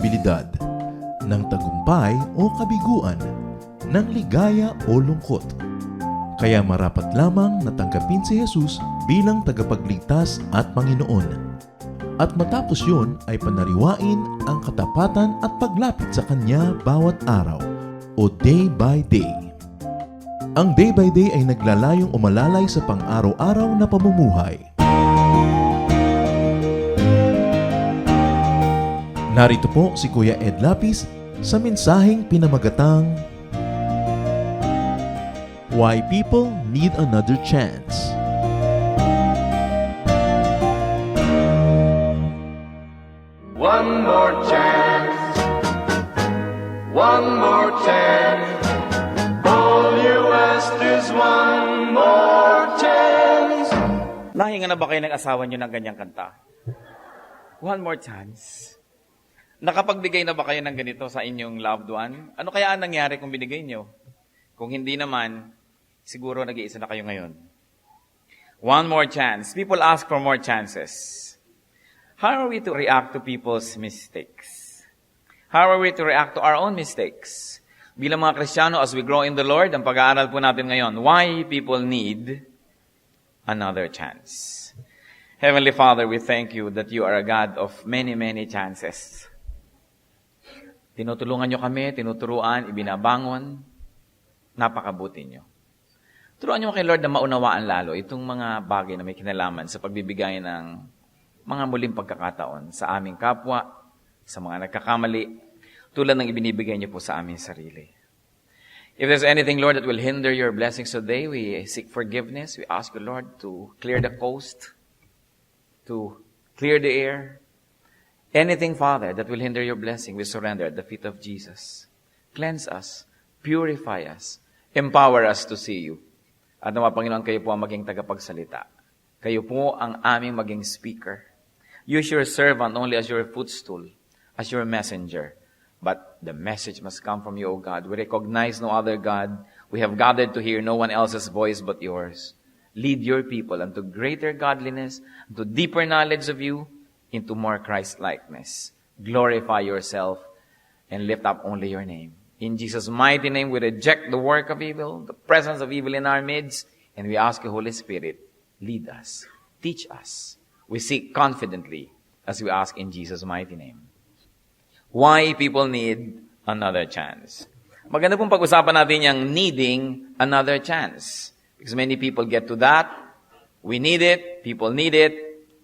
responsibilidad, ng tagumpay o kabiguan, ng ligaya o lungkot. Kaya marapat lamang natanggapin si Jesus bilang tagapagligtas at Panginoon. At matapos yun ay panariwain ang katapatan at paglapit sa Kanya bawat araw o day by day. Ang day by day ay naglalayong umalalay sa pang-araw-araw na pamumuhay. Narito po si Kuya Ed Lapis sa mensaheng pinamagatang Why People Need Another Chance. One more chance, one more chance. All you ask is one more chance. Nahinga na ba kayo ng asawa nyo ng ganyang kanta? One more chance. Nakapagbigay na ba kayo ng ganito sa inyong loved one? Ano kaya ang nangyari kung binigay nyo? Kung hindi naman, siguro nag-iisa na kayo ngayon. One more chance. People ask for more chances. How are we to react to people's mistakes? How are we to react to our own mistakes? Bilang mga Kristiyano, as we grow in the Lord, ang pag-aaral po natin ngayon, why people need another chance. Heavenly Father, we thank you that you are a God of many, many chances. Tinutulungan nyo kami, tinuturuan, ibinabangon, napakabuti nyo. Turuan nyo kay Lord na maunawaan lalo itong mga bagay na may kinalaman sa pagbibigay ng mga muling pagkakataon sa aming kapwa, sa mga nagkakamali, tulad ng ibinibigay niyo po sa aming sarili. If there's anything, Lord, that will hinder your blessings today, we seek forgiveness. We ask you, Lord, to clear the coast, to clear the air. Anything, Father, that will hinder your blessing, we surrender at the feet of Jesus. Cleanse us, purify us, empower us to see you. At nawa, Panginoon, kayo po ang maging tagapagsalita. Kayo po ang aming maging speaker. Use your servant only as your footstool, as your messenger. But the message must come from you, O God. We recognize no other God. We have gathered to hear no one else's voice but yours. Lead your people unto greater godliness, unto deeper knowledge of you, into more Christ-likeness. Glorify yourself and lift up only your name. In Jesus' mighty name, we reject the work of evil, the presence of evil in our midst, and we ask you, Holy Spirit, lead us, teach us. We seek confidently as we ask in Jesus' mighty name. Why people need another chance. Maganda pong pag-usapan natin yung needing another chance. Because many people get to that. We need it, people need it,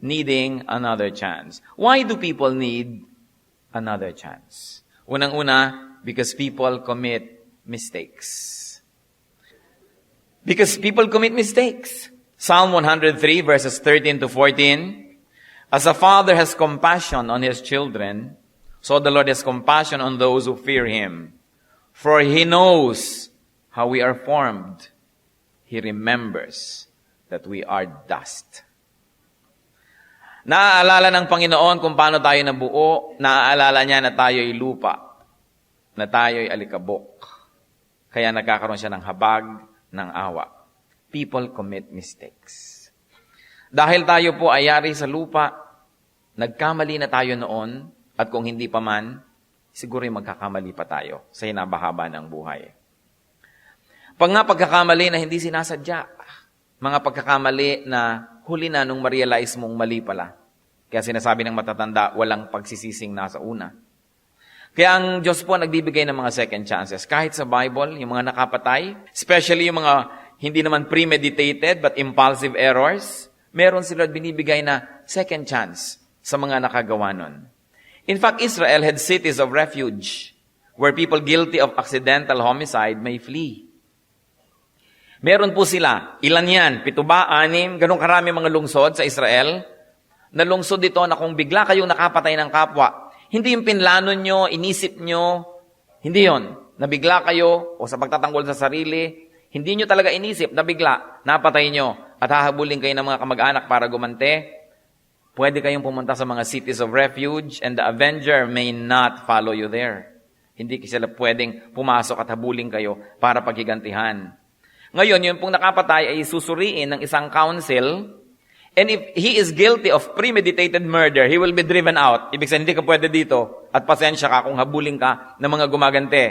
needing another chance. Why do people need another chance? Unang-una, because people commit mistakes. Because people commit mistakes. Psalm 103 verses 13 to 14. As a father has compassion on his children, so the Lord has compassion on those who fear him. For he knows how we are formed. He remembers that we are dust. Naaalala ng Panginoon kung paano tayo nabuo. Naaalala niya na tayo'y lupa, na tayo'y alikabok. Kaya nagkakaroon siya ng habag, ng awa. People commit mistakes. Dahil tayo po ay yari sa lupa, nagkamali na tayo noon, at kung hindi pa man, siguro magkakamali pa tayo sa hinabahaba ng buhay. Pagkakamali na hindi sinasadya, mga pagkakamali na huli na nung ma-realize mong mali pala. Kaya sinasabi ng matatanda, walang pagsisising nasa una. Kaya ang Diyos po nagbibigay ng mga second chances. Kahit sa Bible, yung mga nakapatay, especially yung mga hindi naman premeditated but impulsive errors, meron sila binibigay na second chance sa mga nakagawa nun. In fact, Israel had cities of refuge where people guilty of accidental homicide may flee. Meron po sila, ilan yan? 7 ba? 6? Ganun karami mga lungsod sa Israel. Na lungsod dito na kung bigla kayong nakapatay ng kapwa, hindi yung pinlano nyo, inisip nyo, hindi yon. Nabigla kayo o sa pagtatanggol sa sarili, hindi nyo talaga inisip, nabigla, napatay nyo at hahabulin kayo ng mga kamag-anak para gumante, pwede kayong pumunta sa mga cities of refuge and the avenger may not follow you there. Hindi sila pwedeng pumasok at habulin kayo para paghigantihan. Ngayon, yung pong nakapatay ay susuriin ng isang council And if he is guilty of premeditated murder, he will be driven out. Ibig sabihin, hindi ka pwede dito at pasensya ka kung habulin ka ng mga gumagante.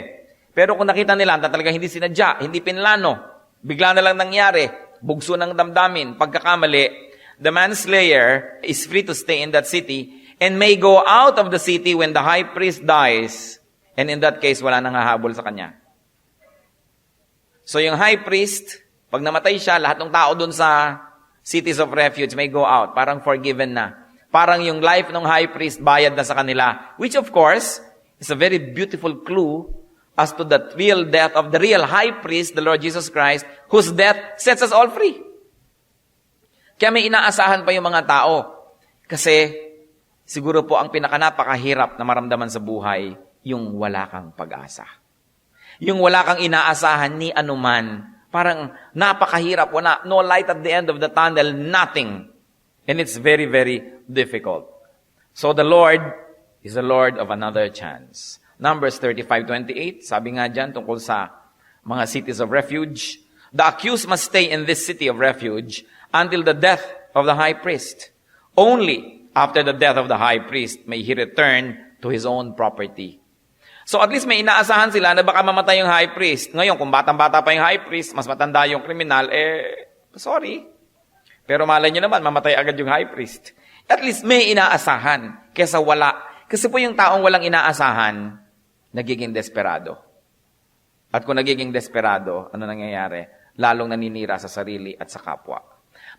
Pero kung nakita nila na talaga hindi sinadya, hindi pinlano, bigla na lang nangyari, bugso ng damdamin, pagkakamali, the manslayer is free to stay in that city and may go out of the city when the high priest dies. And in that case, wala nang hahabol sa kanya. So yung high priest, pag namatay siya, lahat ng tao dun sa cities of refuge may go out. Parang forgiven na. Parang yung life ng high priest, bayad na sa kanila. Which of course, is a very beautiful clue as to the real death of the real high priest, the Lord Jesus Christ, whose death sets us all free. Kaya may inaasahan pa yung mga tao. Kasi, siguro po ang pinakanapakahirap na maramdaman sa buhay, yung wala kang pag-asa. Yung wala kang inaasahan ni anuman. Parang napakahirap, no light at the end of the tunnel, nothing. And it's very, very difficult. So the Lord is the Lord of another chance. Numbers 35:28, sabi nga dyan tungkol sa mga cities of refuge, the accused must stay in this city of refuge until the death of the high priest. Only after the death of the high priest may he return to his own property. So at least may inaasahan sila na baka mamatay yung high priest. Ngayon, kung batang-bata pa yung high priest, mas matanda yung kriminal, sorry. Pero malay nyo naman, mamatay agad yung high priest. At least may inaasahan kesa wala. Kasi po yung taong walang inaasahan, nagiging desperado. At kung nagiging desperado, ano nangyayari? Lalong naninira sa sarili at sa kapwa.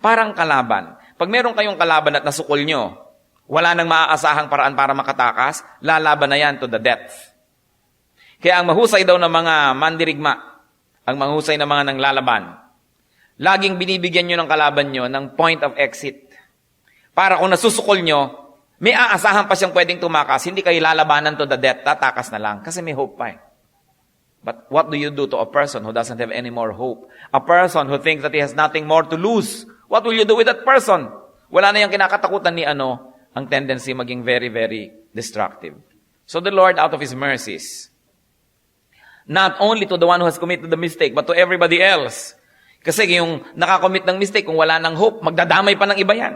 Parang kalaban. Pag meron kayong kalaban at nasukol nyo, wala nang maaasahang paraan para makatakas, lalaban na yan to the death. Kaya ang mahusay daw ng mga mandirigma, ang mahusay ng mga nanglalaban, laging binibigyan nyo ng kalaban nyo ng point of exit. Para kung nasusukol nyo, may aasahan pa siyang pwedeng tumakas, hindi kayo lalabanan to the death, tatakas na lang, kasi may hope pa eh. But what do you do to a person who doesn't have any more hope? A person who thinks that he has nothing more to lose. What will you do with that person? Wala na yung kinakatakutan ni ang tendency maging very, very destructive. So the Lord, out of His mercies, not only to the one who has committed the mistake, but to everybody else. Kasi yung nakakommit ng mistake, kung wala ng hope, magdadamay pa ng iba yan.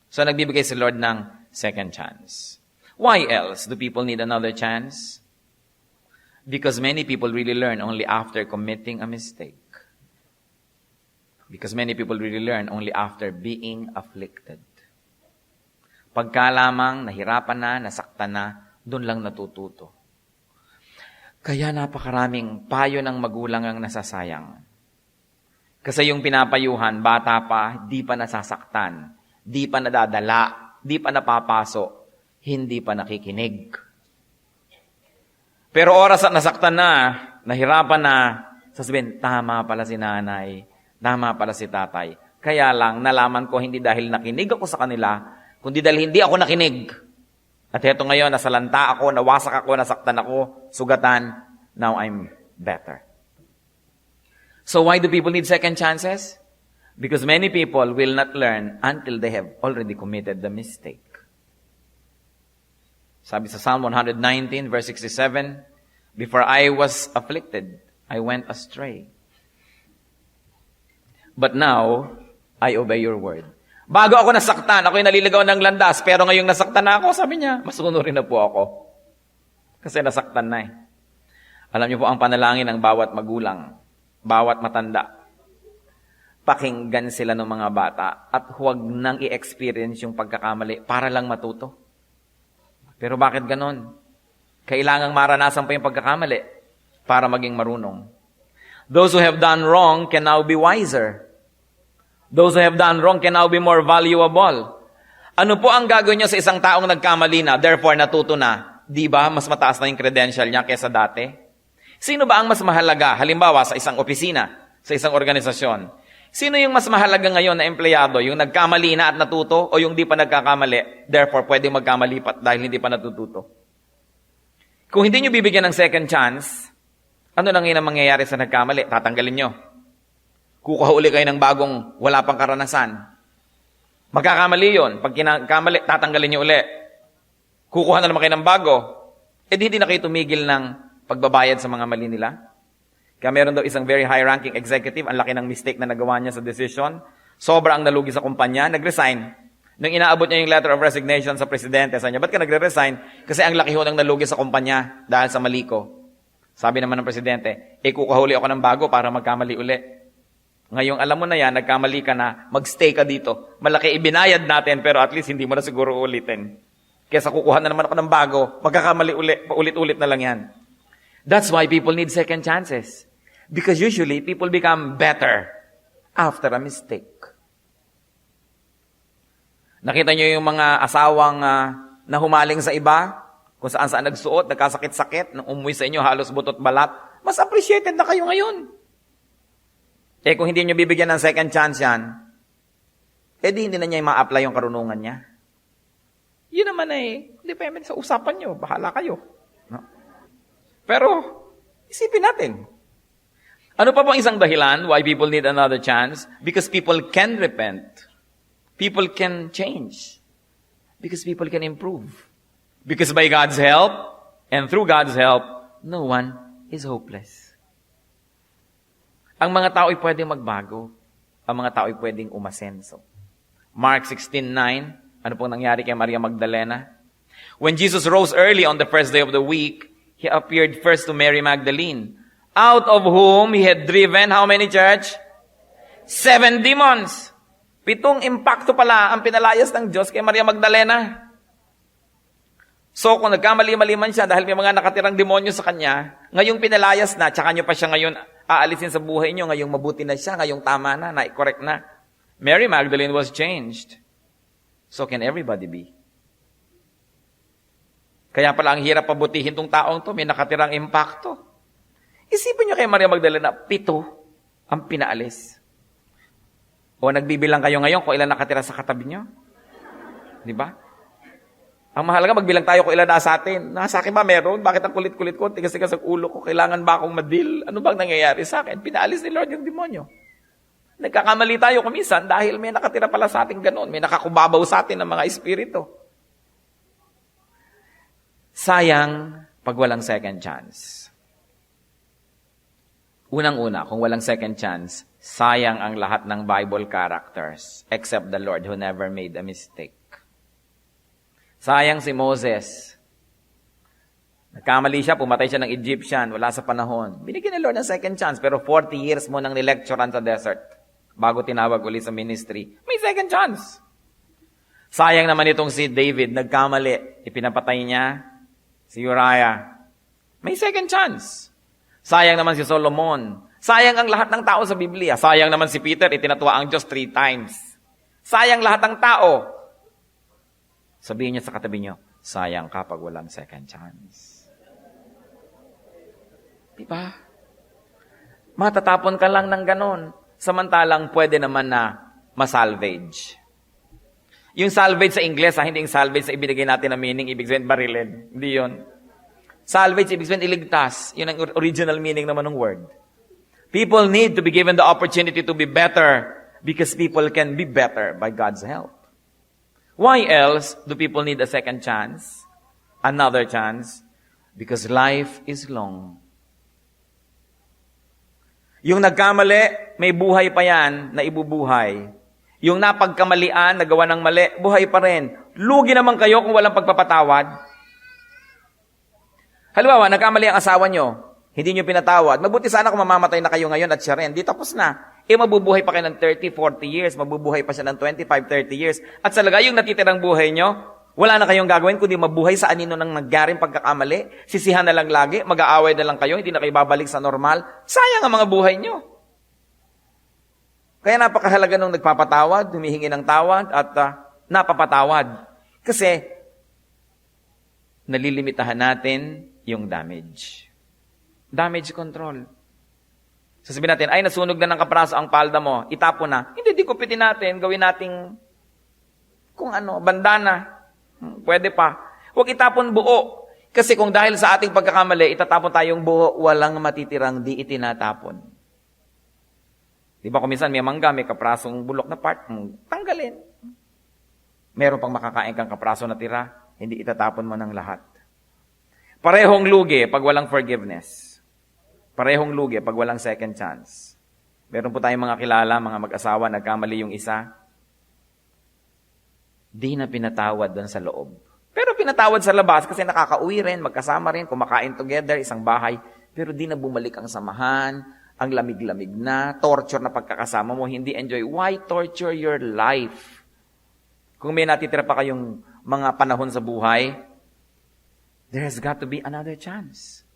So nagbibigay si Lord ng second chance. Why else do people need another chance? Because many people really learn only after committing a mistake. Because many people really learn only after being afflicted. Pagka lamang nahirapan na, nasaktan na, doon lang natututo. Kaya napakaraming payo ng magulang ang nasasayang. Kasi yung pinapayuhan, bata pa, di pa nasasaktan, di pa nadadala, di pa napapaso, hindi pa nakikinig. Pero oras at nasaktan na, nahirapan na, sasabihin, tama pala si nanay, tama pala si tatay. Kaya lang, nalaman ko hindi dahil nakinig ako sa kanila, kundi dahil hindi ako nakinig. At heto ngayon, nasalanta ako, nawasak ako, nasaktan ako, sugatan, now I'm better. So why do people need second chances? Because many people will not learn until they have already committed the mistake. Sabi sa Psalm 119, verse 67, before I was afflicted, I went astray. But now, I obey your word. Bago ako nasaktan, ako'y naliligaw ng landas, pero ngayong nasaktan na ako, sabi niya, masunurin na po ako. Kasi nasaktan na eh. Alam niyo po ang panalangin ng bawat magulang, bawat matanda. Pakinggan sila ng mga bata at huwag nang i-experience yung pagkakamali para lang matuto. Pero bakit ganon? Kailangang maranasan pa yung pagkakamali para maging marunong. Those who have done wrong can now be wiser. Those who have done wrong can now be more valuable. Ano po ang gagawin niyo sa isang taong nagkamali na, therefore natuto na? Di ba mas mataas na yung credential niya kaysa dati? Sino ba ang mas mahalaga? Halimbawa, sa isang opisina, sa isang organisasyon. Sino yung mas mahalaga ngayon na empleyado? Yung nagkamali na at natuto o yung di pa nagkakamali? Therefore, pwede magkamali pa dahil hindi pa natututo. Kung hindi nyo bibigyan ng second chance, ano lang yun ang mangyayari sa nagkamali? Tatanggalin nyo. Kukuha uli kayo ng bagong wala pang karanasan. Magkakamali yun. Pag kinakamali, tatanggalin nyo uli. Kukuha na naman kayo ng bago. Hindi na kayo tumigil ng pagbabayad sa mga mali nila. Kaya meron daw isang very high-ranking executive, ang laki ng mistake na nagawa niya sa decision. Sobra ang nalugi sa kumpanya, nag-resign. Nung inaabot niya yung letter of resignation sa presidente, sabi niya, ba't ka nagre-resign? Kasi ang laki ho ng nalugi sa kumpanya dahil sa mali ko. Sabi naman ng presidente, kukahuli ako ng bago para magkamali uli. Ngayong alam mo na yan, nagkamali ka na, magstay ka dito. Malaki ibinayad natin, pero at least hindi mo na siguro ulitin. Kesa kukuha na naman ako ng bago, magkakamali paulit-ulit na lang yan. That's why people need second chances. Because usually, people become better after a mistake. Nakita niyo yung mga asawang na humaling sa iba, kung saan-saan nagsuot, nagkasakit-sakit, nung umuwi sa inyo, halos butot balat, mas appreciated na kayo ngayon. Kung hindi niyo bibigyan ng second chance yan, hindi na niya ma-apply yung karunungan niya. Yun naman depende sa usapan niyo, bahala kayo. No? Pero, isipin natin. Ano pa bang isang dahilan why people need another chance? Because people can repent. People can change. Because people can improve. Because by God's help, and through God's help, no one is hopeless. Ang mga tao ay pwedeng magbago. Ang mga tao ay pwedeng umasenso. Mark 16:9, ano pong nangyari kay Maria Magdalena? When Jesus rose early on the first day of the week, He appeared first to Mary Magdalene, out of whom He had driven, how many, church? 7 demons. 7 impacto pala ang pinalayas ng Diyos kay Maria Magdalena. So kung nagkamali-mali man siya dahil may mga nakatirang demonyo sa kanya, ngayong pinalayas na, tsaka nyo pa siya ngayon aalisin sa buhay nyo, ngayong mabuti na siya, ngayong tama na, na-correct na. Mary Magdalene was changed. So can everybody be? Kaya pala ang hirap pabutihin tong taong to, may nakatirang impacto. Isipin nyo kay Maria Magdalena, 7 ang pinaalis. O nagbibilang kayo ngayon kung ilan nakatira sa katabi nyo? Di ba? Ang mahalaga, magbilang tayo kung ilan nasa atin. Nasa akin ba meron? Bakit ang kulit-kulit ko? Tigas-tigas ang ulo ko. Kailangan ba akong madil? Ano bang nangyayari sa akin? Pinaalis ni Lord yung demonyo. Nagkakamali tayo kumisan dahil may nakatira pala sa atin ganun. May nakakubabaw sa atin ng mga espiritu. Sayang pag walang second chance. Unang-una, kung walang second chance, sayang ang lahat ng Bible characters except the Lord who never made a mistake. Sayang si Moses. Nagkamali siya, pumatay siya ng Egyptian, wala sa panahon. Binigyan ni Lord ng second chance, pero 40 years mo nang nilecturean sa desert bago tinawag ulit sa ministry. May second chance. Sayang naman itong si David, nagkamali, ipinapatay niya si Uriah. May second chance. Sayang naman si Solomon. Sayang ang lahat ng tao sa Biblia. Sayang naman si Peter, itinatwa ang Diyos 3 times. Sayang lahat ng tao. Sabihin niyo sa katabi niyo, sayang kapag walang second chance. Diba? Matatapon ka lang ng ganon. Samantalang pwede naman na masalvage. Yung salvage sa Ingles, hindi yung salvage sa ibinigay natin na meaning, ibig sabihin barilin. Hindi yun. Salvage, ibig sabihin iligtas. Yun ang original meaning naman ng word. People need to be given the opportunity to be better because people can be better by God's help. Why else do people need a second chance? Another chance? Because life is long. Yung nagkamali, may buhay pa yan na ibubuhay. Yung napagkamalian, nagawa ng mali, buhay pa rin. Lugi naman kayo kung walang pagpapatawad. Halimbawa, nagkamali ang asawa nyo, hindi nyo pinatawad. Mabuti sana kung mamamatay na kayo ngayon at siya rin. Di tapos na. Mabubuhay pa kayo ng 30, 40 years. Mabubuhay pa siya ng 25, 30 years. At sa lagay yung natitirang buhay nyo, wala na kayong gagawin kundi mabuhay sa anino ng naggaring pagkakamali. Sisihan na lang lagi, mag-aaway na lang kayo, hindi na kayo babalik sa normal. Sayang ang mga buhay nyo. Kaya napakahalaga nung nagpapatawad, humihingi ng tawad, at napapatawad. Kasi, nalilimitahan natin yung damage. Damage control. Sasabihin natin, ay nasunog na ng kapraso ang palda mo, itapon na. Hindi, di kupitin natin, gawin nating kung ano, bandana. Pwede pa. Huwag itapon buo. Kasi kung dahil sa ating pagkakamali, itatapon tayong buo, walang matitirang di itinatapon. Di ba kung minsan may mangga, may kaprasong bulok na part, tanggalin. Meron pang makakain kang kapraso na tira, hindi itatapon mo ng lahat. Parehong lugi pag walang forgiveness. Parehong lugi pag walang second chance. Meron po tayong mga kilala, mga mag-asawa, nagkamali yung isa. Di na pinatawad doon sa loob. Pero pinatawad sa labas kasi nakakauwi rin, magkasama rin, kumakain together, isang bahay. Pero di na bumalik ang samahan, ang lamig-lamig na, torture na pagkakasama mo, hindi enjoy. Why torture your life? Kung may natitira pa kayong mga panahon sa buhay, there has got to be another chance.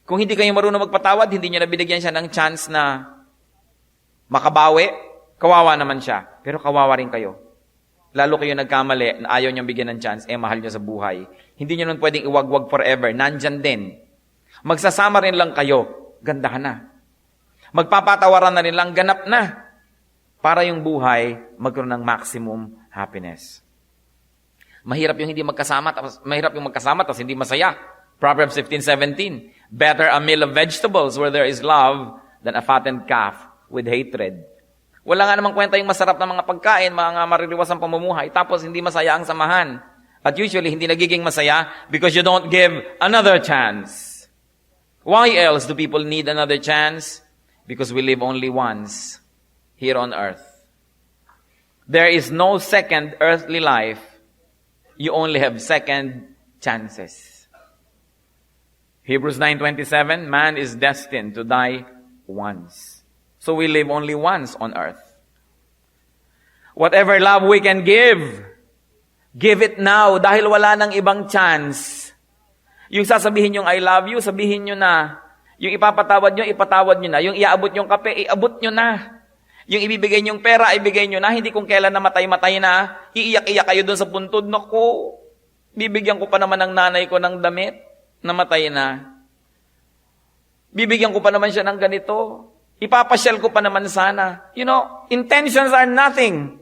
Kung hindi kayo marunong magpatawad, hindi niyo na binigyan siya ng chance na makabawi, kawawa naman siya. Pero kawawa rin kayo. Lalo kayo nagkamali na ayaw niyong bigyan ng chance, mahal niyo sa buhay. Hindi niyo nun pwedeng iwagwag forever. Nandyan din. Magsasama rin lang kayo. Gandahan na. Magpapatawaran na rin lang. Ganap na. Para yung buhay magkaroon ng maximum happiness. Mahirap yung magkasama tapos hindi masaya. Proverbs 15:17. Better a meal of vegetables where there is love than a fattened calf with hatred. Wala nga namang kwenta yung masarap na mga pagkain, mga maririwas ang pamumuhay, tapos hindi masaya ang samahan. At usually, hindi nagiging masaya because you don't give another chance. Why else do people need another chance? Because we live only once here on earth. There is no second earthly life. You only have second chances. Hebrews 9:27, man is destined to die once. So we live only once on earth. Whatever love we can give it now dahil wala nang ibang chance. Yung sasabihin yung I love you, sabihin nyo na. Yung ipapatawad nyo na. Yung iaabot yung kape, iabot nyo na. Yung ibibigay nyong pera, ibigay nyo na. Hindi kung kailan namatay na, iiyak-iyak kayo doon sa puntod. Naku, bibigyan ko pa naman ng nanay ko ng damit, namatay na. Bibigyan ko pa naman siya ng ganito. Ipapasyal ko pa naman sana. You know, intentions are nothing.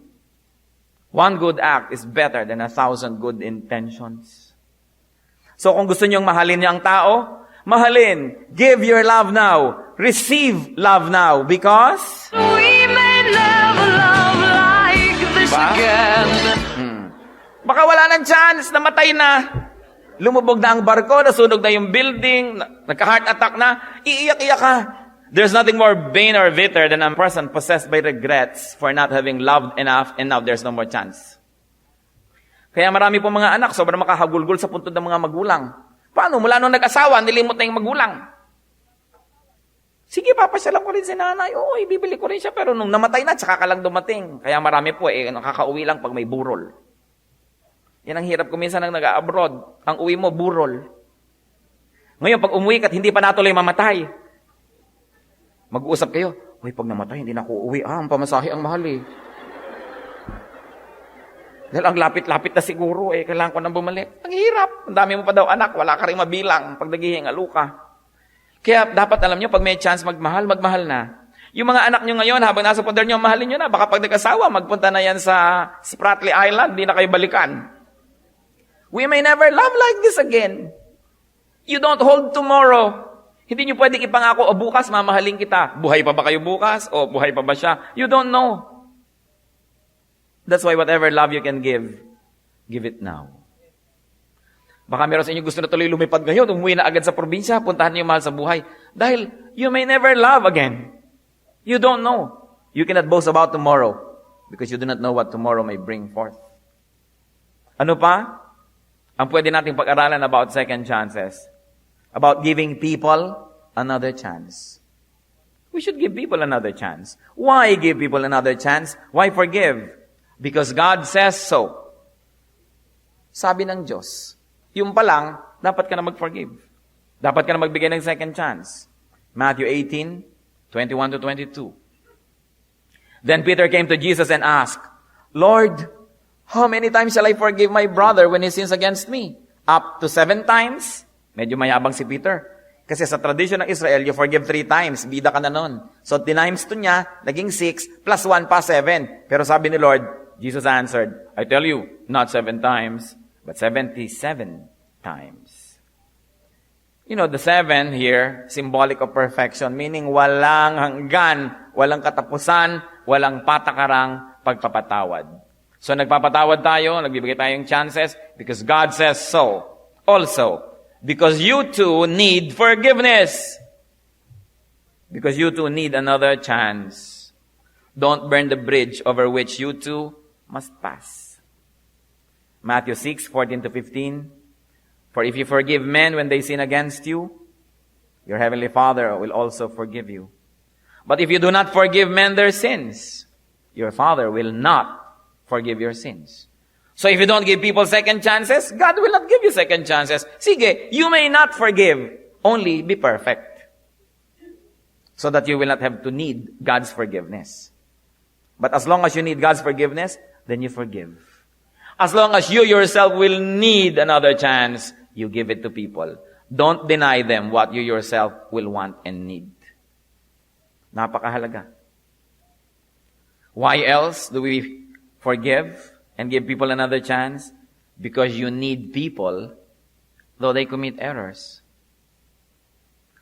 One good act is better than 1,000 good intentions. So kung gusto niyong mahalin niyo ang tao, mahalin. Give your love now. Receive love now. Because We may never love like this Diba? again. baka wala ng chance, namatay na. Lumubog na ang barko, nasunog na yung building, nagka-heart attack na, iiyak-iyak ka. There's nothing more vain or bitter than a person possessed by regrets for not having loved enough and now there's no more chance. Kaya marami po mga anak, sobrang makahagulgol sa puntod ng mga magulang. Paano? Mula nung nag-asawa, nilimot na yung magulang. Sige, papasyalan ko rin si nanay. Oo, ibibili ko rin siya. Pero nung namatay na, tsaka ka lang dumating. Kaya marami po, nakakauwi lang pag may burol. Yan ang hirap kuminsan ng nag-abroad. Ang uwi mo, burol. Ngayon, pag umuwi ka at hindi pa natuloy mamatay, mag-uusap kayo, uy, pag namatay, hindi na ako uuwi. Ang pamasahe ang mahal eh. Dahil ang lapit-lapit na siguro kailangan ko nang bumalik. Ang hirap. Ang dami mo pa daw anak, wala ka rin mabilang pag naghihingalu ka. Kaya dapat alam nyo, pag may chance magmahal, magmahal na. Yung mga anak nyo ngayon, habang nasa poder nyo, mahalin nyo na. Baka pag nag-asawa, magpunta na yan sa Spratly Island, di na kayo balikan. We may never love like this again. You don't hold tomorrow. Hindi nyo pwedeng ipangako, bukas mamahalin kita. Buhay pa ba kayo bukas? O buhay pa ba siya? You don't know. That's why whatever love you can give it now. Baka meron sa inyo gusto na tuloy lumipad ngayon, umuwi na agad sa probinsya, puntahan niyo yung mahal sa buhay. Dahil you may never love again. You don't know. You cannot boast about tomorrow because you do not know what tomorrow may bring forth. Ano pa? Ang pwede nating pag-aralan about second chances. About giving people another chance. We should give people another chance. Why give people another chance? Why forgive? Because God says so. Sabi ng Diyos. Yung pa lang, dapat ka na mag-forgive. Dapat ka na magbigay ng second chance. Matthew 18:21-22. Then Peter came to Jesus and asked, Lord, how many times shall I forgive my brother when he sins against me? Up to 7 times? Medyo mayabang si Peter. Kasi sa tradition ng Israel, you forgive 3 times. Bida ka na nun. So, times 2 niya, naging 6, plus 1 pa 7. Pero sabi ni Lord, Jesus answered, I tell you, not 7 times, but 77 times. You know, the 7 here, symbolic of perfection, meaning walang hanggan, walang katapusan, walang patakarang pagpapatawad. So, nagpapatawad tayo, nagbibigay tayong chances, because God says so. Also, because you too need forgiveness. because you too need another chance. Don't burn the bridge over which you too must pass. Matthew 6:14-15. For if you forgive men when they sin against you, your heavenly Father will also forgive you. But if you do not forgive men their sins, your Father will not forgive your sins. So if you don't give people second chances, God will not give you second chances. Sige, you may not forgive, only be perfect. So that you will not have to need God's forgiveness. But as long as you need God's forgiveness, then you forgive. As long as you yourself will need another chance, you give it to people. Don't deny them what you yourself will want and need. Napakahalaga. Why else do we forgive and give people another chance? Because you need people, though they commit errors.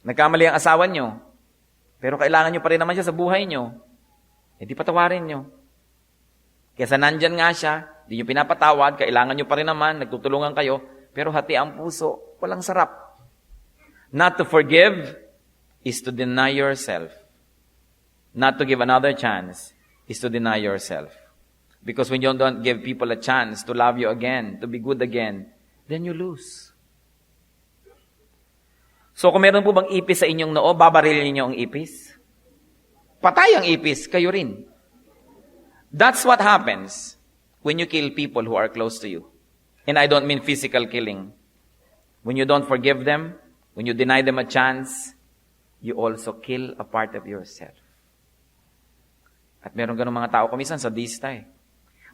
Nagkamali ang asawa nyo, pero kailangan nyo pa rin naman siya sa buhay nyo. Eh di patawarin nyo. Kesa nandyan nga siya, di nyo pinapatawad, kailangan nyo pa rin naman, nagtutulungan kayo, pero hati ang puso, walang sarap. Not to forgive is to deny yourself. Not to give another chance is to deny yourself. Because when you don't give people a chance to love you again, to be good again, then you lose. So kung meron po bang ipis sa inyong noo, babarilin niyo ang ipis? Patay ang ipis, kayo rin. That's what happens when you kill people who are close to you. And I don't mean physical killing. When you don't forgive them, when you deny them a chance, you also kill a part of yourself. At meron ganun mga tao, kumisan sadista eh.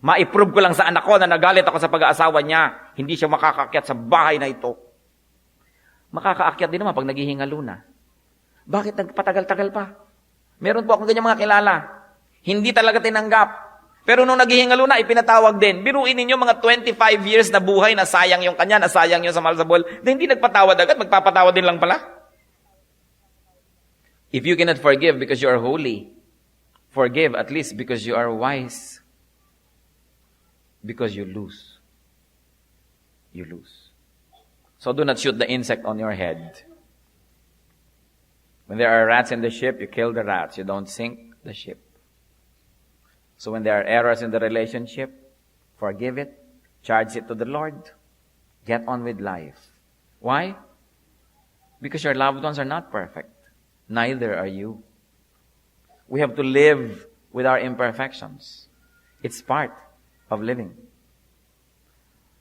Ma-prove ko lang sa anak ko na nagalit ako sa pag-aasawa niya, hindi siya makakaakyat sa bahay na ito. Makakaakyat din naman pag naghihingalo na. Bakit nagpatagal-tagal pa? Meron po akong ganyan mga kilala. Hindi talaga tinanggap. Pero nung naghihingalo na, ipinatawag din. Biruin ninyo mga 25 years na buhay na sayang yung kanya, na sayang yung sa malsabol. Hindi nagpatawad agad, magpapatawad din lang pala. If you cannot forgive because you are holy, forgive at least because you are wise. Because you lose. You lose. So do not shoot the insect on your head. When there are rats in the ship, you kill the rats. You don't sink the ship. So when there are errors in the relationship, forgive it, charge it to the Lord, get on with life. Why? Because your loved ones are not perfect. Neither are you. We have to live with our imperfections. It's part of living.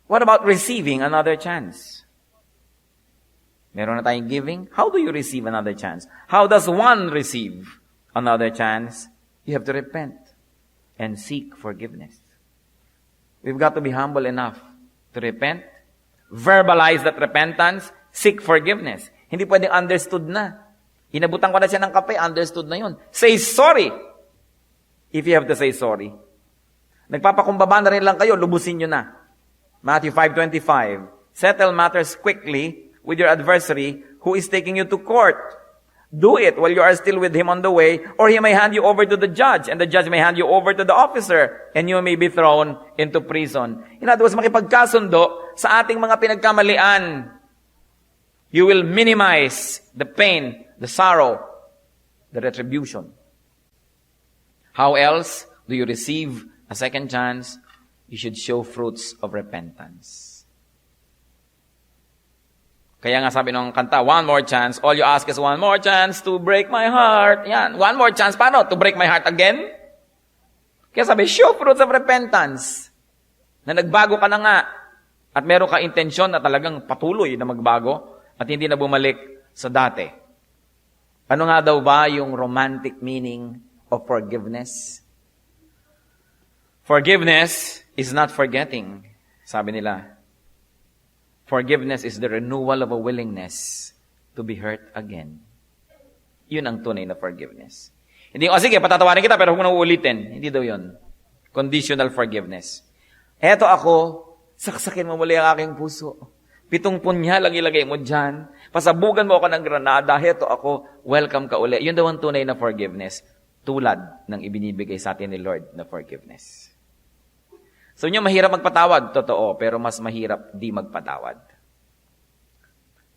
What about receiving another chance? Meron na tayong giving. How do you receive another chance? How does one receive another chance? You have to repent and seek forgiveness. We've got to be humble enough to repent, verbalize that repentance, seek forgiveness. Hindi pwedeng understood na. Inabutan ko na siya ng kape, understood na yun. Say sorry if you have to say sorry. Nagpapakumbaba na rin lang kayo, lubusin nyo na. Matthew 5:25. Settle matters quickly with your adversary who is taking you to court. Do it while you are still with him on the way, or he may hand you over to the judge, and the judge may hand you over to the officer, and you may be thrown into prison. In other words, makipagkasundo sa ating mga pinagkamalian. You will minimize the pain, the sorrow, the retribution. How else do you receive a second chance? You should show fruits of repentance. Kaya nga sabi ng kanta, one more chance. All you ask is one more chance to break my heart. Yan, one more chance. Paano? To break my heart again? Kaya sabi, show fruits of repentance. Na nagbago ka na nga. At meron ka intensyon na talagang patuloy na magbago at hindi na bumalik sa dati. Ano nga daw ba yung romantic meaning of forgiveness? Forgiveness is not forgetting, sabi nila. Forgiveness is the renewal of a willingness to be hurt again. Yun ang tunay na forgiveness. Hindi, sige, patatawarin kita pero huwag mo na uulitin. Hindi daw yun. Conditional forgiveness. Eto ako, saksakin mo muli ang aking puso. 7 punya lang ilagay mo dyan. Pasabugan mo ako ng granada. Heto ako, welcome ka uli. Yun daw ang tunay na forgiveness. Tulad ng ibinibigay sa atin ni Lord na forgiveness. So nyo, mahirap magpatawad. Totoo, pero mas mahirap di magpatawad.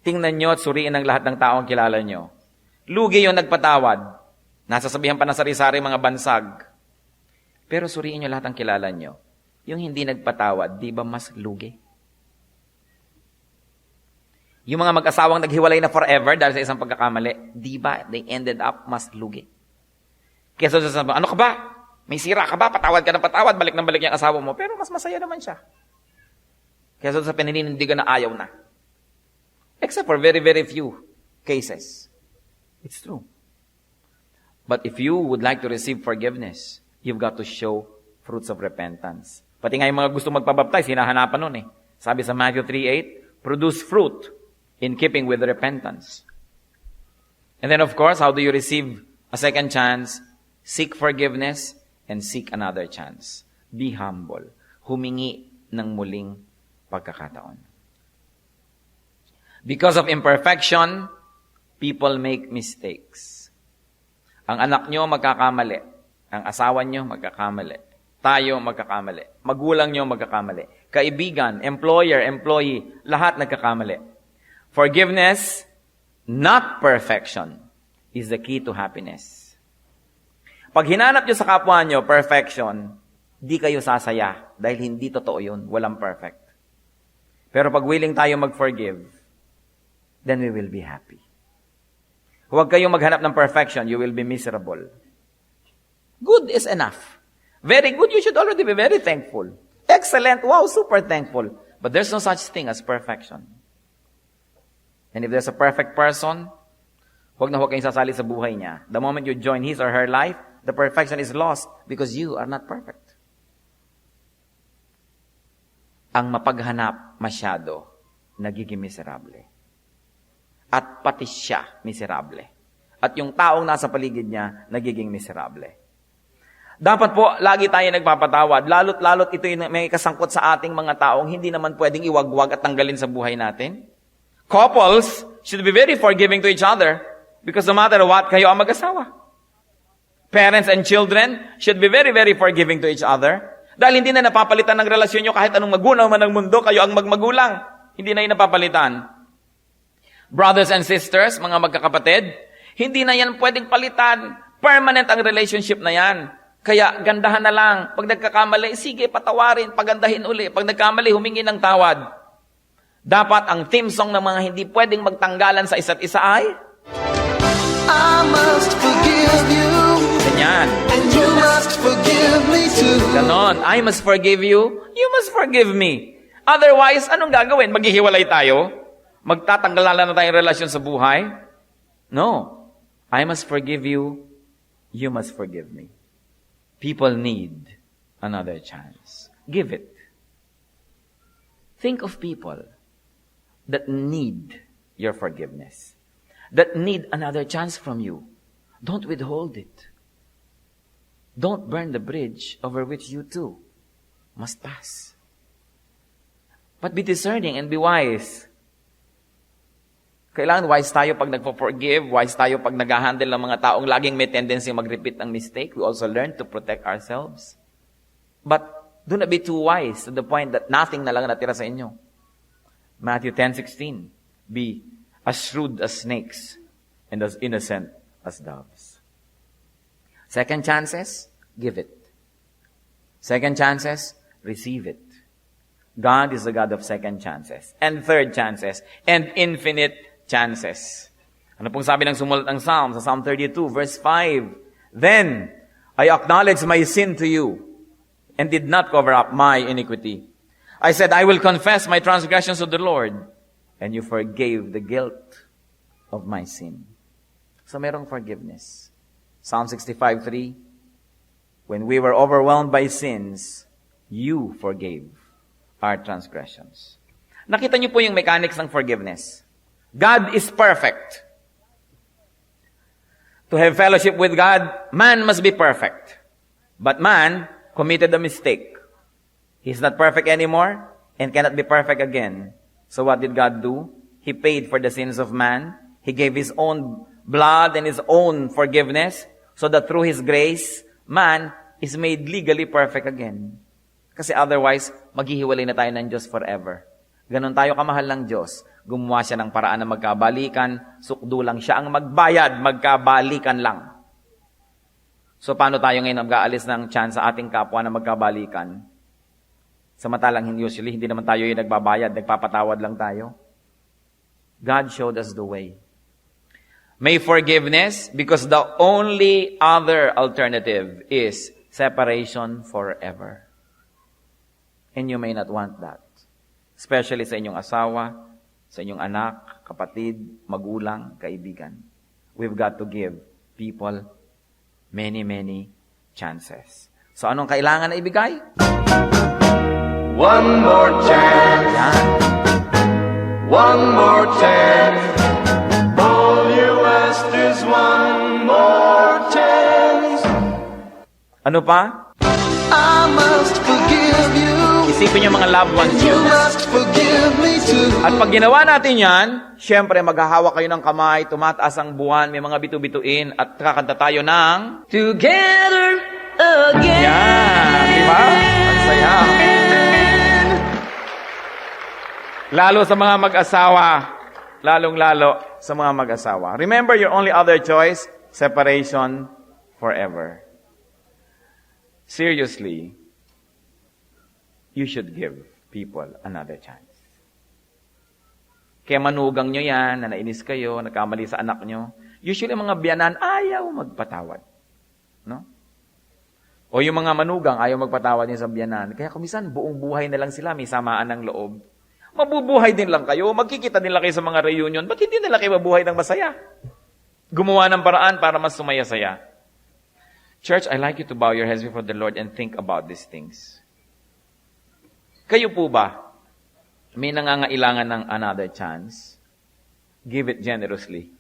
Tingnan nyo at suriin ang lahat ng taong kilala nyo. Lugi yung nagpatawad. Nasasabihan pa na sari-sari mga bansag. Pero suriin nyo lahat ang kilala nyo. Yung hindi nagpatawad, di ba mas lugi? Yung mga mag-asawang naghiwalay na forever dahil sa isang pagkakamali, di ba they ended up mas lugi? Kesa sa sabi, ano ka ba? May sira ka ba? Patawad ka ng patawad, balik ng balik yung asawa mo. Pero mas masaya naman siya. Kesa sa pininindigan na ayaw na. Except for very, very few cases. It's true. But if you would like to receive forgiveness, you've got to show fruits of repentance. Pati nga yung mga gusto magpabaptize, hinahanapan nun eh. Sabi sa Matthew 3:8, produce fruit in keeping with repentance. And then of course, how do you receive a second chance? Seek forgiveness and seek another chance. Be humble. Humingi ng muling pagkakataon. Because of imperfection, people make mistakes. Ang anak nyo magkakamali. Ang asawa nyo magkakamali. Tayo magkakamali. Magulang nyo magkakamali. Kaibigan, employer, employee, lahat nagkakamali. Forgiveness, not perfection, is the key to happiness. Pag hinanap nyo sa kapwa nyo, perfection, di kayo sasaya dahil hindi totoo yun. Walang perfect. Pero pag willing tayo mag-forgive, then we will be happy. Huwag kayong maghanap ng perfection, you will be miserable. Good is enough. Very good, you should already be very thankful. Excellent, wow, super thankful. But there's no such thing as perfection. And if there's a perfect person, huwag na huwag kayong sasali sa buhay niya. The moment you join his or her life, the perfection is lost because you are not perfect. Ang mapaghanap masyado, nagiging miserable. At pati siya, miserable. At yung taong nasa paligid niya, nagiging miserable. Dapat po, lagi tayo nagpapatawad. Lalot ito yung may kasangkot sa ating mga taong hindi naman pwedeng iwagwag at tanggalin sa buhay natin. Couples should be very forgiving to each other because no matter what, kayo ang mag-asawa. Parents and children should be very, very forgiving to each other. Dahil hindi na napapalitan ng relasyon nyo kahit anong magunaw man ng mundo, kayo ang magmagulang. Hindi na yun napapalitan. Brothers and sisters, mga magkakapatid, hindi na yan pwedeng palitan. Permanent ang relationship na yan. Kaya gandahan na lang. Pag nagkakamali, sige, patawarin, pagandahin uli. Pag nagkamali, humingi ng tawad. Dapat ang theme song ng mga hindi pwedeng magtanggalan sa isa't isa ay I must forgive you, ganyan. and you must forgive me too. Ganon. I must forgive you, you must forgive me. Otherwise, anong gagawin? Maghihiwalay tayo? Magtatanggalan na tayong relasyon sa buhay? No. I must forgive you, you must forgive me. People need another chance. Give it. Think of people that need your forgiveness, that need another chance from you. Don't withhold it. Don't burn the bridge over which you too must pass. But be discerning and be wise. Kailangan wise tayo pag nagpo-forgive, wise tayo pag nag-handle ng mga taong laging may tendency mag-repeat ng mistake. We also learn to protect ourselves. But do not be too wise to the point that nothing na lang natira sa inyo. Matthew 10:16, be as shrewd as snakes and as innocent as doves. Second chances, give it. Second chances, receive it. God is the God of second chances, and third chances, and infinite chances. Ano pong sabi ng sumulat ng Psalm, sa Psalm 32, verse 5? Then, I acknowledged my sin to you, and did not cover up my iniquity. I said, I will confess my transgressions to the Lord, and you forgave the guilt of my sin. So merong forgiveness. Psalm 65:3, when we were overwhelmed by sins, you forgave our transgressions. Nakita niyo po yung mechanics ng forgiveness. God is perfect. To have fellowship with God, man must be perfect. But man committed a mistake. He's not perfect anymore and cannot be perfect again. So what did God do? He paid for the sins of man. He gave His own blood and His own forgiveness so that through His grace, man is made legally perfect again. Kasi otherwise, maghihiwalay na tayo ng Diyos forever. Ganon tayo kamahal ng Diyos. Gumawa siya ng paraan na magkabalikan, sukdo lang siya ang magbayad, magkabalikan lang. So paano tayo ngayon mag-aalis ng chance sa ating kapwa na magkabalikan? Samantalang usually, hindi naman tayo yung nagbabayad, nagpapatawad lang tayo. God showed us the way. May forgiveness because the only other alternative is separation forever. And you may not want that. Especially sa inyong asawa, sa inyong anak, kapatid, magulang, kaibigan. We've got to give people many, many chances. So anong kailangan na ibigay? One more chance, Yan. one more chance. All you ask is one more chance. Ano pa? I must forgive you. Isipin yung mga loved ones You nyo. must forgive me too. At pag ginawa natin yan, syempre maghahawak kayo ng kamay, tumataas ang buwan, may mga bitu-bituin, at kakanta tayo ng... Together again. Yan! Di ba? Ang saya. Lalo sa mga mag-asawa. Lalong-lalo sa mga mag-asawa. Remember, your only other choice, separation forever. Seriously, you should give people another chance. Kaya manugang nyo yan, na nainis kayo, nagkamali sa anak nyo. Usually, mga biyanan, ayaw magpatawad. No? O yung mga manugang, ayaw magpatawad niya sa biyanan. Kaya kumisan, buong buhay na lang sila, may samaan ng loob. Mabubuhay din lang kayo, magkikita din lang kayo sa mga reunion, ba't hindi nila kayo mabuhay ng masaya? Gumawa ng paraan para mas sumaya-saya. Church, I'd like you to bow your heads before the Lord and think about these things. Kayo po ba, may nangangailangan ng another chance? Give it generously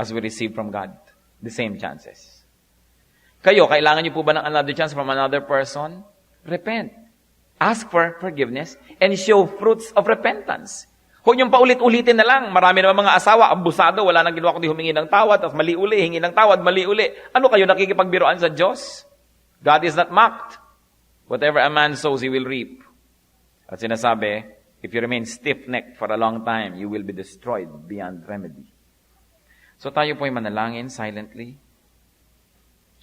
as we receive from God the same chances. Kayo, kailangan niyo po ba ng another chance from another person? Repent. Ask for forgiveness and show fruits of repentance. Huwag niyong paulit-ulitin na lang. Marami naman mga asawa, abusado, wala nang ginawa kundi humingi ng tawad, tapos mali uli, hingi ng tawad, mali uli. Ano kayo, nakikipagbiroan sa Diyos? God is not mocked. Whatever a man sows, he will reap. At sinasabi, if you remain stiff-necked for a long time, you will be destroyed beyond remedy. So tayo po'y manalangin silently.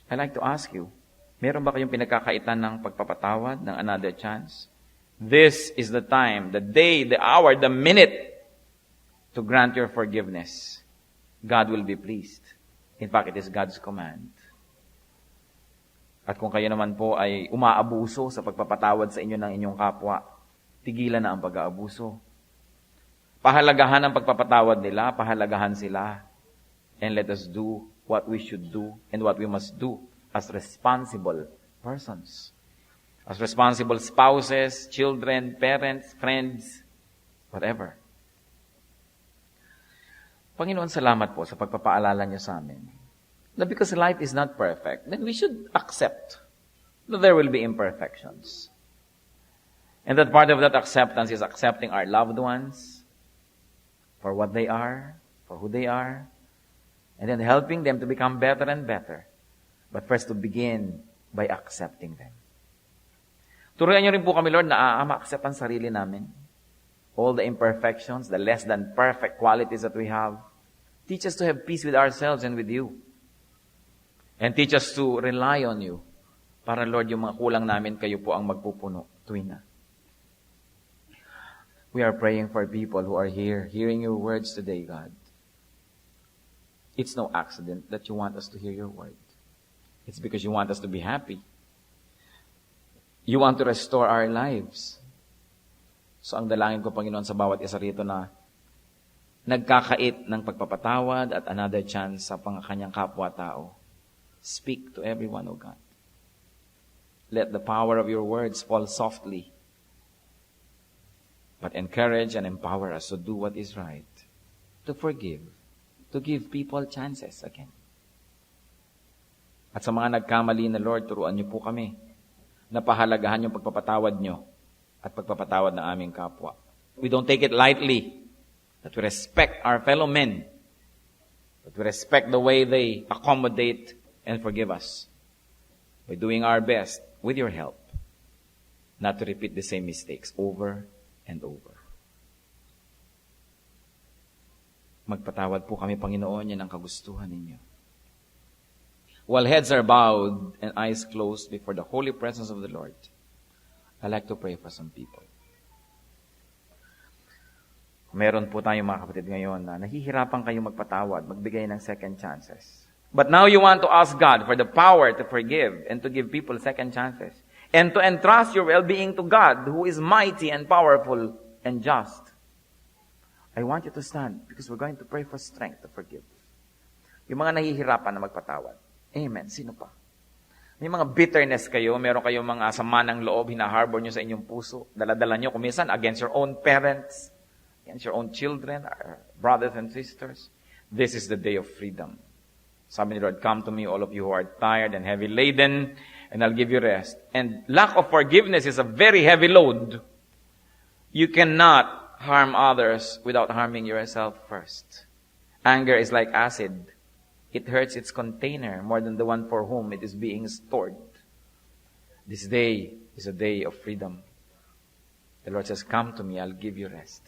I'd like to ask you, meron ba kayong pinagkakaitan ng pagpapatawad, ng another chance? This is the time, the day, the hour, the minute to grant your forgiveness. God will be pleased. In fact, it is God's command. At kung kayo naman po ay umaabuso sa pagpapatawad sa inyo ng inyong kapwa, tigilan na ang pag-aabuso. Pahalagahan ang pagpapatawad nila, pahalagahan sila. And let us do what we should do and what we must do as responsible persons. As responsible spouses, children, parents, friends, whatever. Panginoon, salamat po sa pagpapaalala niyo sa amin. That because life is not perfect, then we should accept that there will be imperfections. And that part of that acceptance is accepting our loved ones for what they are, for who they are, and then helping them to become better and better. But first to begin by accepting them. Turuan niyo rin po kami, Lord, na ma-accept ang sarili namin. All the imperfections, the less than perfect qualities that we have. Teach us to have peace with ourselves and with you. And teach us to rely on you. Para, Lord, yung mga kulang namin, kayo po ang magpupuno tuwing na. We are praying for people who are here, hearing your words today, God. It's no accident that you want us to hear your word. It's because you want us to be happy. You want to restore our lives. So ang dalangin ko, Panginoon, sa bawat isa rito na nagkakait ng pagpapatawad at another chance sa kanyang kapwa-tao. Speak to everyone, O God. Let the power of your words fall softly, but encourage and empower us to do what is right, to forgive, to give people chances again. At sa mga nagkamali na, Lord, turuan niyo po kami na pahalagahan yung pagpapatawad nyo at pagpapatawad ng aming kapwa. We don't take it lightly that we respect our fellow men, that we respect the way they accommodate and forgive us by doing our best with your help not to repeat the same mistakes over and over. Magpatawad po kami, Panginoon, yan ang kagustuhan ninyo. While heads are bowed and eyes closed before the holy presence of the Lord, I'd like to pray for some people. Meron po tayong mga kapatid ngayon na nahihirapan kayong magpatawad, magbigay ng second chances. But now you want to ask God for the power to forgive and to give people second chances. And to entrust your well-being to God, who is mighty and powerful and just. I want you to stand because we're going to pray for strength to forgive. Yung mga nahihirapan na magpatawad. Amen. Sino pa? May mga bitterness kayo, meron kayong mga sama ng loob, hinaharbor nyo sa inyong puso. Daladala nyo kuminsan against your own parents, against your own children, our brothers and sisters. This is the day of freedom. Sabi ni Lord, come to me, all of you who are tired and heavy laden, and I'll give you rest. And lack of forgiveness is a very heavy load. You cannot harm others without harming yourself first. Anger is like acid. It hurts its container more than the one for whom it is being stored. This day is a day of freedom. The Lord says, come to me, I'll give you rest.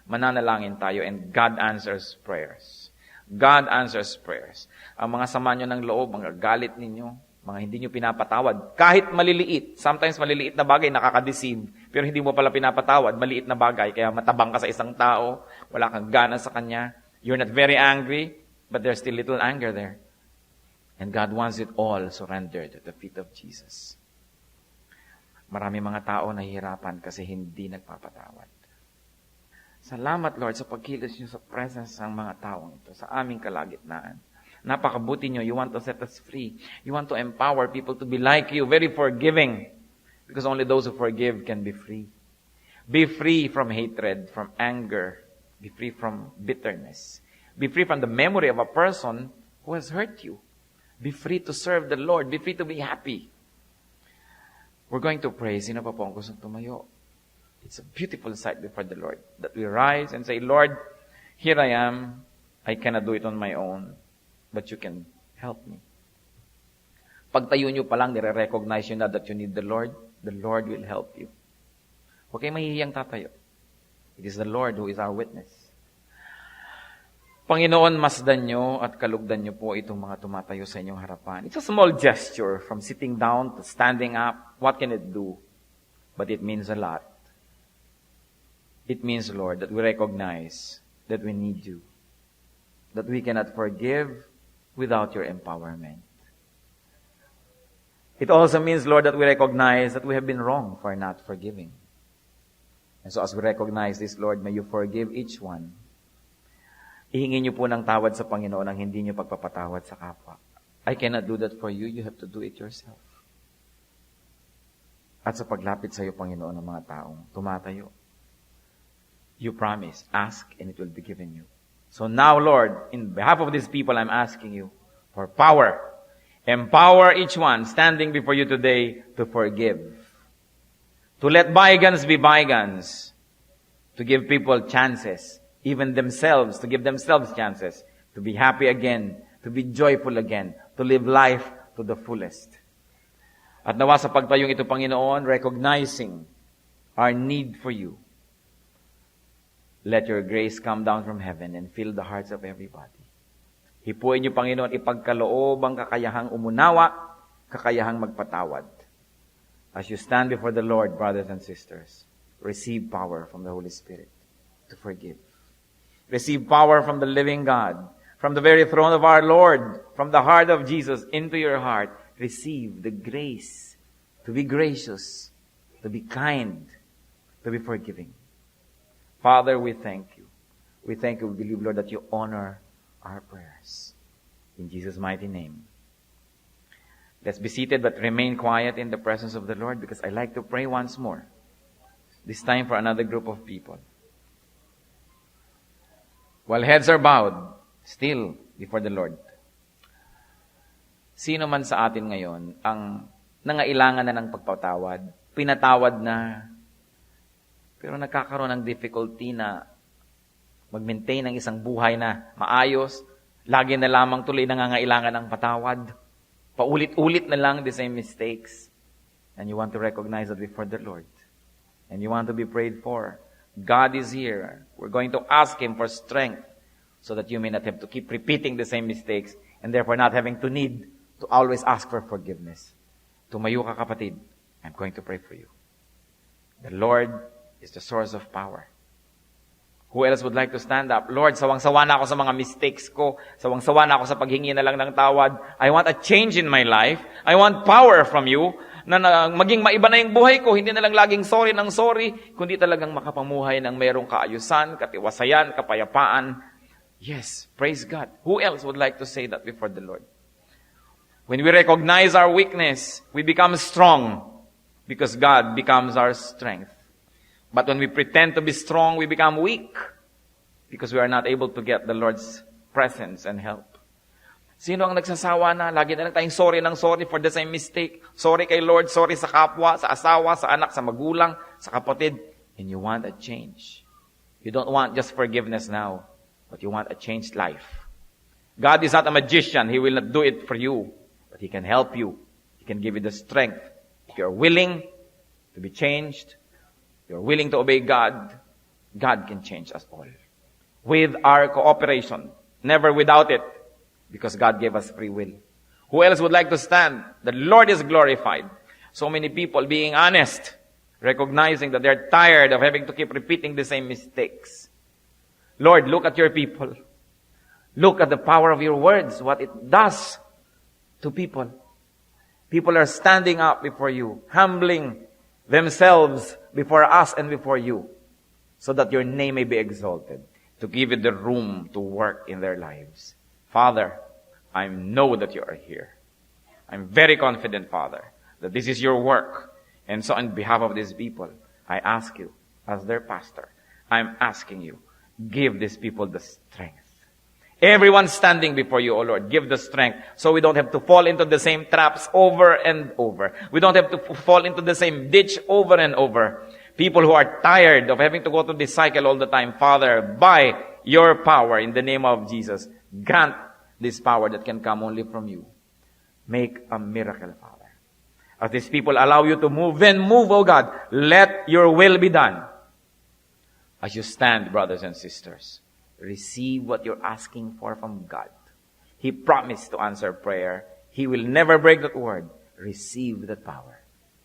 Mananalangin tayo and God answers prayers. God answers prayers. Ang mga sama nyo ng loob, mga galit ninyo, mga hindi nyo pinapatawad, kahit maliliit, sometimes maliliit na bagay nakaka-deceive, pero hindi mo pala pinapatawad, maliit na bagay, kaya matabang ka sa isang tao, wala kang gana sa kanya, you're not very angry, but there's still little anger there. And God wants it all surrendered at the feet of Jesus. Marami mga tao nahihirapan kasi hindi nagpapatawad. Salamat, Lord, sa pagkilos niyo sa presence ng mga taong ito, sa aming kalagitnaan. Napakabuti niyo. You want to set us free. You want to empower people to be like you, very forgiving. Because only those who forgive can be free. Be free from hatred, from anger. Be free from bitterness. Be free from the memory of a person who has hurt you. Be free to serve the Lord. Be free to be happy. We're going to pray. Sino pa po ang gustong tumayo? It's a beautiful sight before the Lord. That we rise and say, Lord, here I am. I cannot do it on my own. But you can help me. Pagtayo nyo pa lang, nire-recognize nyo na that you need the Lord will help you. Huwag kayong mahihiyang tatayo. It is the Lord who is our witness. Panginoon, masdan nyo at kalugdan nyo po itong mga tumatayo sa inyong harapan. It's a small gesture from sitting down to standing up. What can it do? But it means a lot. It means, Lord, that we recognize that we need you. That we cannot forgive without your empowerment. It also means, Lord, that we recognize that we have been wrong for not forgiving. And so as we recognize this, Lord, may you forgive each one. Ihingin niyo po ng tawad sa Panginoon ang hindi niyo pagpapatawad sa kapwa. I cannot do that for you. You have to do it yourself. At sa paglapit sa iyo, Panginoon, ng mga taong tumatayo, you promise, ask and it will be given you. So now, Lord, in behalf of these people, I'm asking you for power. Empower each one standing before you today to forgive. To let bygones be bygones. To give people chances. Even themselves, to give themselves chances. To be happy again. To be joyful again. To live life to the fullest. At nawa sa pagtayong ito, Panginoon, recognizing our need for you. Let your grace come down from heaven and fill the hearts of everybody. Hipuin niyo, Panginoon, ipagkaloob ang kakayahang umunawa, kakayahang magpatawad. As you stand before the Lord, brothers and sisters, receive power from the Holy Spirit to forgive. Receive power from the living God, from the very throne of our Lord, from the heart of Jesus into your heart. Receive the grace to be gracious, to be kind, to be forgiving. Father, we thank you. We thank you. We believe, Lord, that you honor our prayers. In Jesus' mighty name. Let's be seated but remain quiet in the presence of the Lord because I like to pray once more. This time for another group of people. While heads are bowed, still before the Lord. Sino man sa atin ngayon ang nangailangan na ng pagpatawad, pinatawad na, pero nagkakaroon ng difficulty na mag-maintain ng isang buhay na maayos, lagi na lamang tuloy nangangailangan ng patawad, paulit-ulit na lang the same mistakes, and you want to recognize that before the Lord, and you want to be prayed for. God is here. We're going to ask Him for strength so that you may not have to keep repeating the same mistakes and therefore not having to need to always ask for forgiveness. Tumayo ka, kapatid. I'm going to pray for you. The Lord is the source of power. Who else would like to stand up? Lord, sawang-sawa na ako sa mga mistakes ko. Sawang-sawa na ako sa paghingi na lang ng tawad. I want a change in my life. I want power from you. Na maging maiba na yung buhay ko. Hindi na lang laging sorry ng sorry. Kundi talagang makapamuhay ng mayroong kaayusan, katiwasayan, kapayapaan. Yes, praise God. Who else would like to say that before the Lord? When we recognize our weakness, we become strong because God becomes our strength. But when we pretend to be strong, we become weak because we are not able to get the Lord's presence and help. Sino ang nagsasawa na? Lagi na lang tayong sorry ng sorry for the same mistake. Sorry kay Lord, sorry sa kapwa, sa asawa, sa anak, sa magulang, sa kapatid. And you want a change. You don't want just forgiveness now, but you want a changed life. God is not a magician. He will not do it for you, but He can help you. He can give you the strength. If you're willing to be changed, you're willing to obey God, God can change us all. With our cooperation. Never without it. Because God gave us free will. Who else would like to stand? The Lord is glorified. So many people being honest. Recognizing that they're tired of having to keep repeating the same mistakes. Lord, look at your people. Look at the power of your words. What it does to people. People are standing up before you. Humbling themselves before us and before you, so that your name may be exalted, to give you the room to work in their lives. Father, I know that you are here. I'm very confident, Father, that this is your work. And so on behalf of these people, I ask you, as their pastor, I'm asking you, give these people the strength. Everyone standing before you, O Lord, give the strength so we don't have to fall into the same traps over and over. We don't have to fall into the same ditch over and over. People who are tired of having to go through this cycle all the time, Father, by your power in the name of Jesus, grant this power that can come only from you. Make a miracle, Father. As these people allow you to move, then move, O God. Let your will be done. As you stand, brothers and sisters, receive what you're asking for from God. He promised to answer prayer. He will never break that word. Receive that power.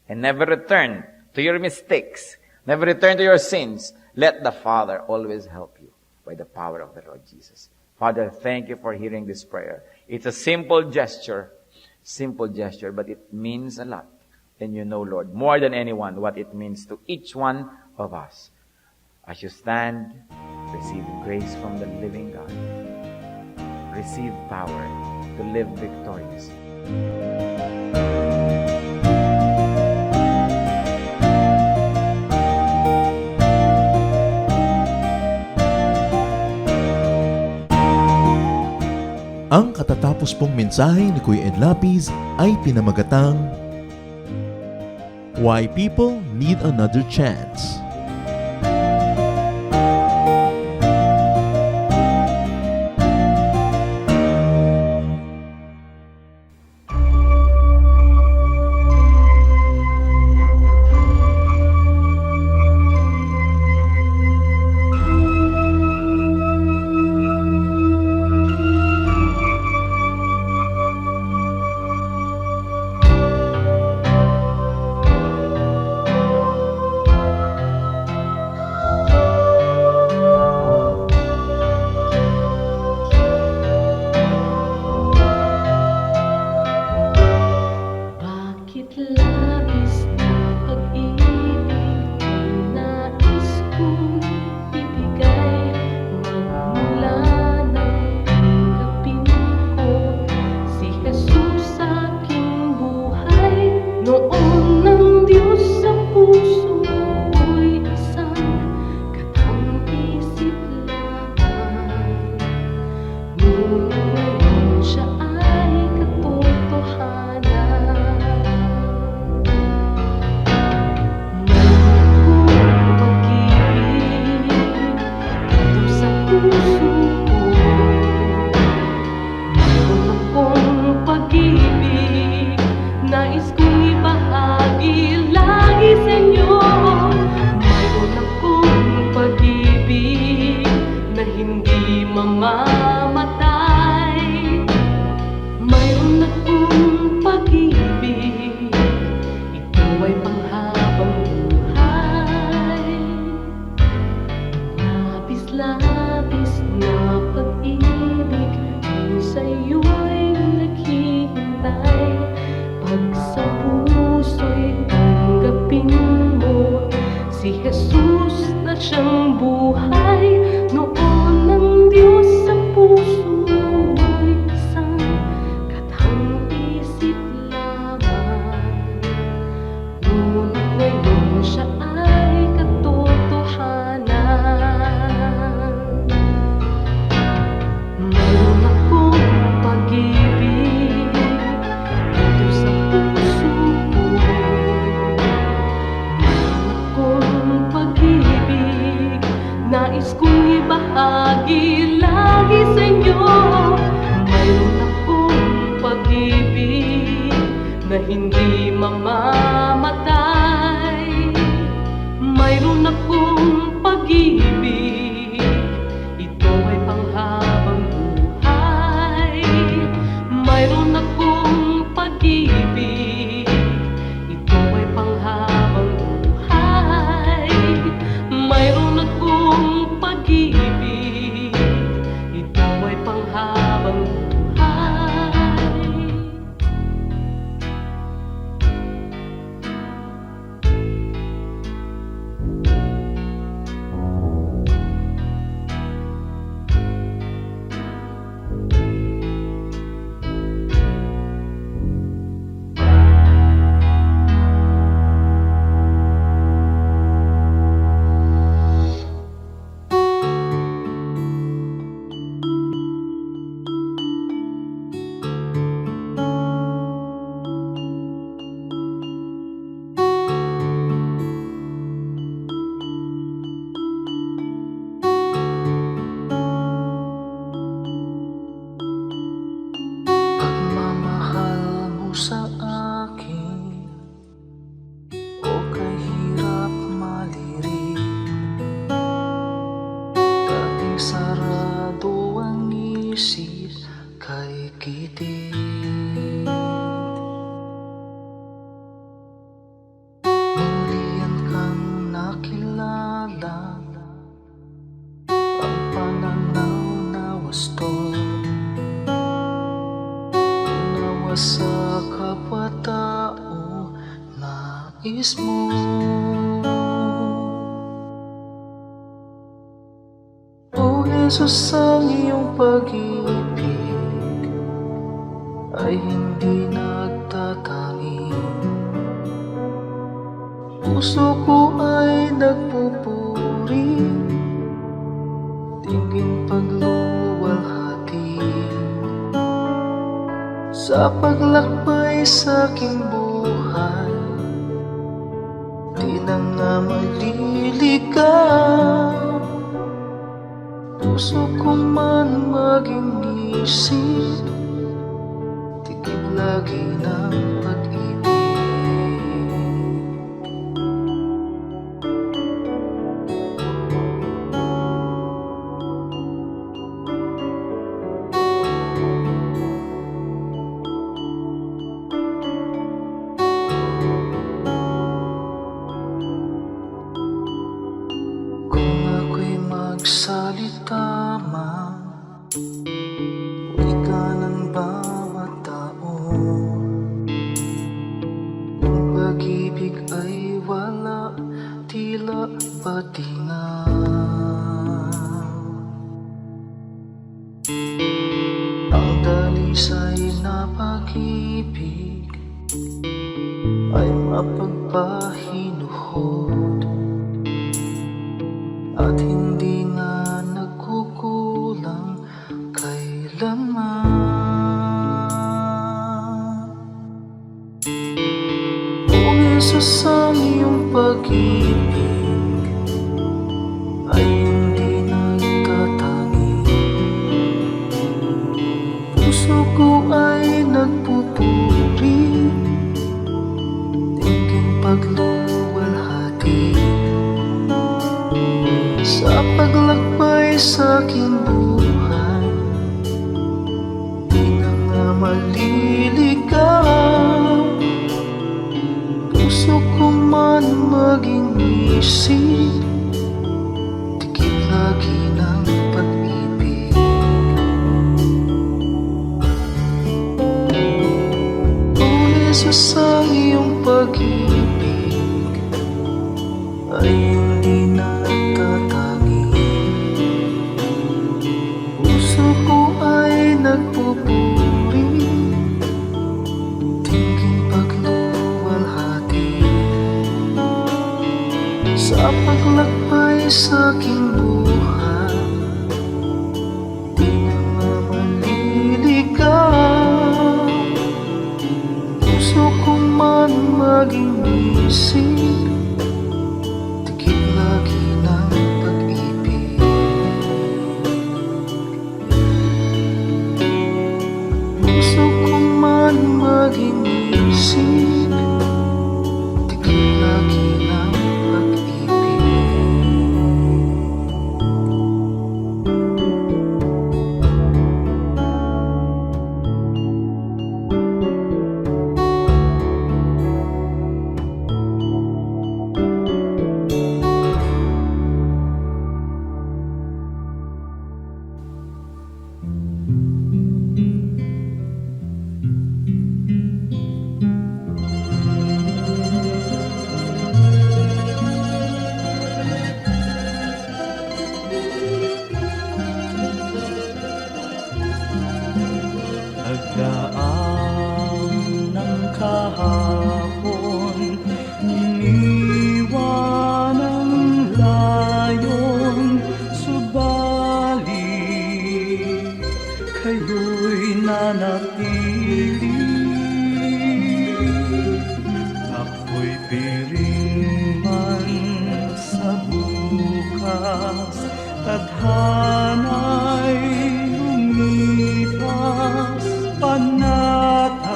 And never return to your mistakes. Never return to your sins. Let the Father always help you by the power of the Lord Jesus. Father, thank you for hearing this prayer. It's a simple gesture, but it means a lot. And you know, Lord, more than anyone, what it means to each one of us. As you stand, receive grace from the living God. Receive power to live victorious. Ang katatapos pong mensahe ni Kuya Ed Lapis ay pinamagatang Why People Need Another Chance. pag-ibig, ito ay panghabang buhay. Labis-labis na pag-ibig ang sa'yo'y naghihintay. Pag sa puso'y tanggapin mo si Jesus na siyang buhay. Noon ng Diyos sa puso'y isang katang isip lamang. Ngunit ngayon siya ay katotohanan. Mayroon akong pag-ibig dito sa puso ko. Mayroon akong pag-ibig, nais kong ibahagi lagi sa inyo. Mayroon akong pag-ibig na hindi mamamatay. Mayroon akong pag-ibig, ito ay panghabang buhay. Mayroon akong pag-ibig, ito ay panghabang buhay. Mayroon akong pag-ibig, ito ay panghabang buhay. Pagmamahal mo sa akin o kahirap malirik. Dating sarado ang isip kay kitig. Mulian kang nakilala, ang pananaw na wasto. Sa kapwa-tao, nais mo. O Jesus, ang iyong pag-ibig ay hindi nagtatangi. Puso ko ay nagpupuri, tingin pagluwalhati. Sa paglakbay sa aking buhay, di na nga maliligaw. Puso ko man maging isip, tigib lagi ng pag-ibig. Magsalita man, wika ng bawat tao. Ang pag-ibig ay wala, tila patingaw. Ang dalisay na pag-ibig ay mapagpahinuhod at hindi na nagkukulang kailanman. O Jesus, ang iyong pag-ibig ay hindi nagtatangi. Puso ko ay nagpupuri, tingin pagluwalhati. Sa paglakbay sa aking buhay, di na nga maliligaw. isip, dikit lagi ng pag-ibig. O Jesus, ang iyong pag-ibig ay huli na nagtatangi. Puso ko ay nagpupuri, tingin pagluwalhati sa paglakbay sa aking buhay. Di na maliligaw, puso ko man maging isip, dikit lagi ng pag-ibig. Puso ko man maging isip, dikit lagi ng pag-ibig. Nagdaan ng kahapon, iniwan ang layon, subalit kayo'y nanatili. Ako'y piring man sa bukas, tadhana'y lumipas, panatag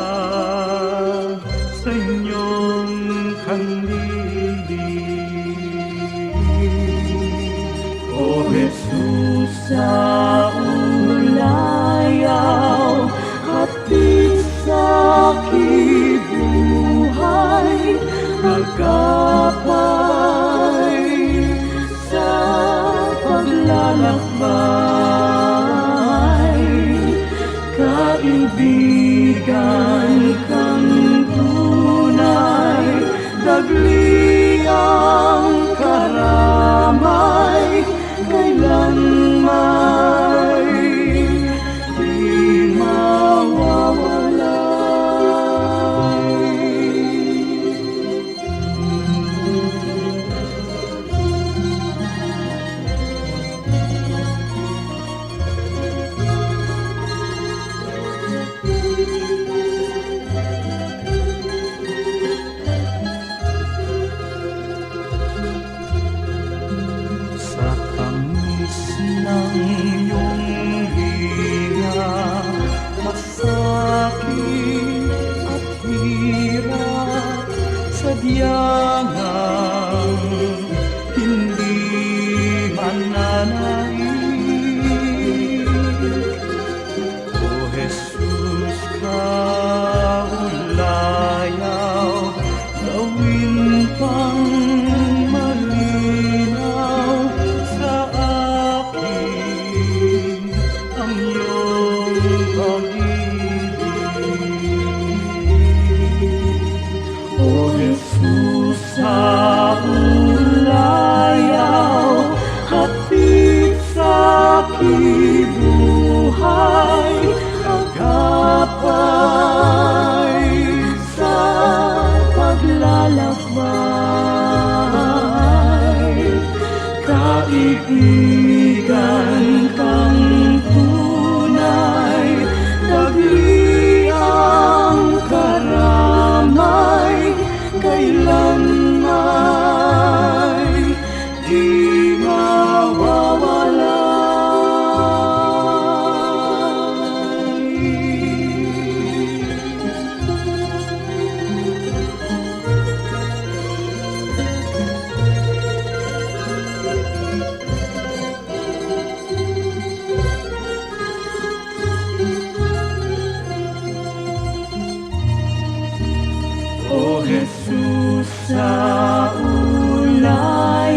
sa inyong kandili. O Jesus, sa ulayaw, hatid sa aking buhay, magkapay sa paglalakbay. Kaibigan kang tunay, dagli ang karamay, kailanman di sa tamis ng iyong hiya, masakit at hirap, sadyang hindi mananaig. O Jesus, kaulayaw, gawin pang malinaw sa akin ang iyong pag-ibig. O Jesus, sa ulayaw, hatid sa aking buhay, agapay sa paglalakbay. Kaibigan kang tunay, dagli ang karamay, kailanman di O Jesus, sa ulay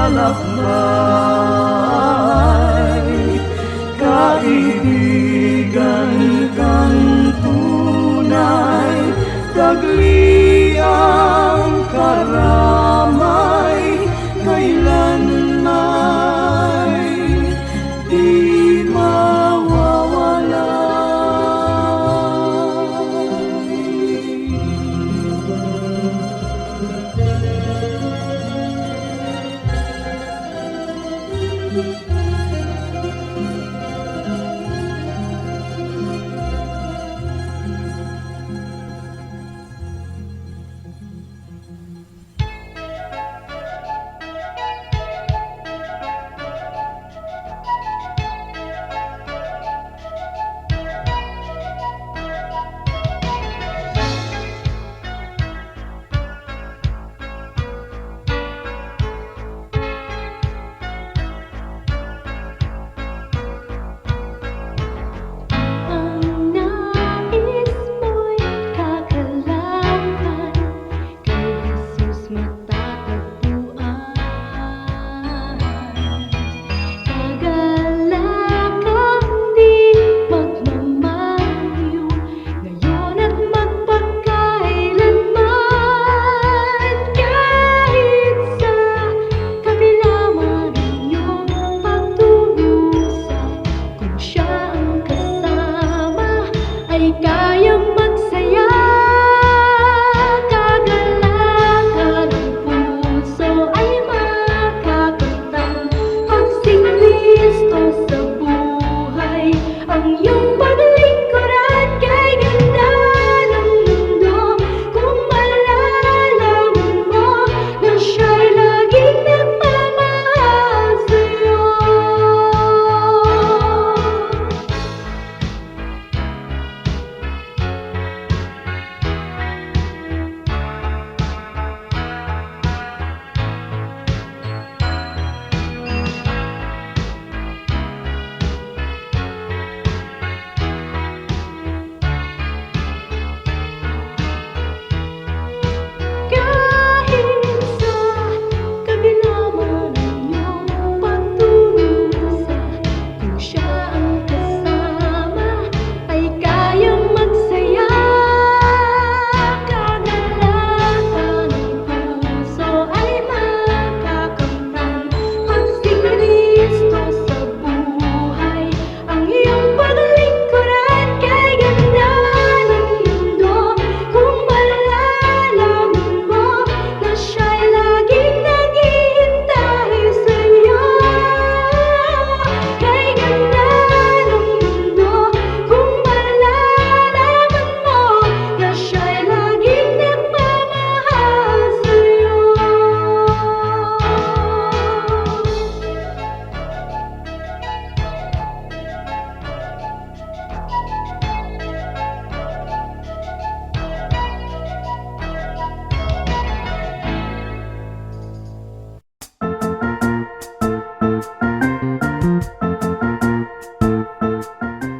lalakbay, kaibigan kang tunay, tagliang karamay, kailanman di mawawala. Ang nais mo'y kakalakan, kay Jesus matatagpuan. Kagalakang di magmamaliw, ngayon at magpakailanman. Kahit sa kabila man ang iyong pagdurusa, kung siya ang kasama, ay kayang magsaya. Kagalakan ang puso ay makakamtan, pag si Kristo sa buhay, ang iyong paglingkuran kay ganda ng mundo. Kung malalaman mo na siya'y laging nagmamahal sa'yo. Kahit sa kabila man ang iyong pagdurusa, kung siya ang kasama, ay kayang magsaya. Kagalakan ng puso ay makakamtan, pag si Kristo sa buhay, ang iyong paglingkuran kay ganda ng mundo. Kung malalaman mo na siya'y laging naghihintay sa'yo, kay ganda ng mundo. Kung malalaman mo na siya'y laging nagmamahal sa'yo.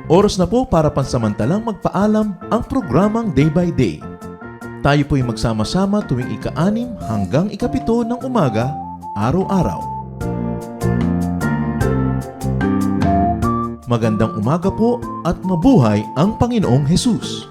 Oras na po para pansamantalang magpaalam ang programang Day by Day. Tayo po'y magsama-sama tuwing ika-6 hanggang ika-7 ng umaga, araw-araw. Magandang umaga po at mabuhay ang Panginoong Hesus!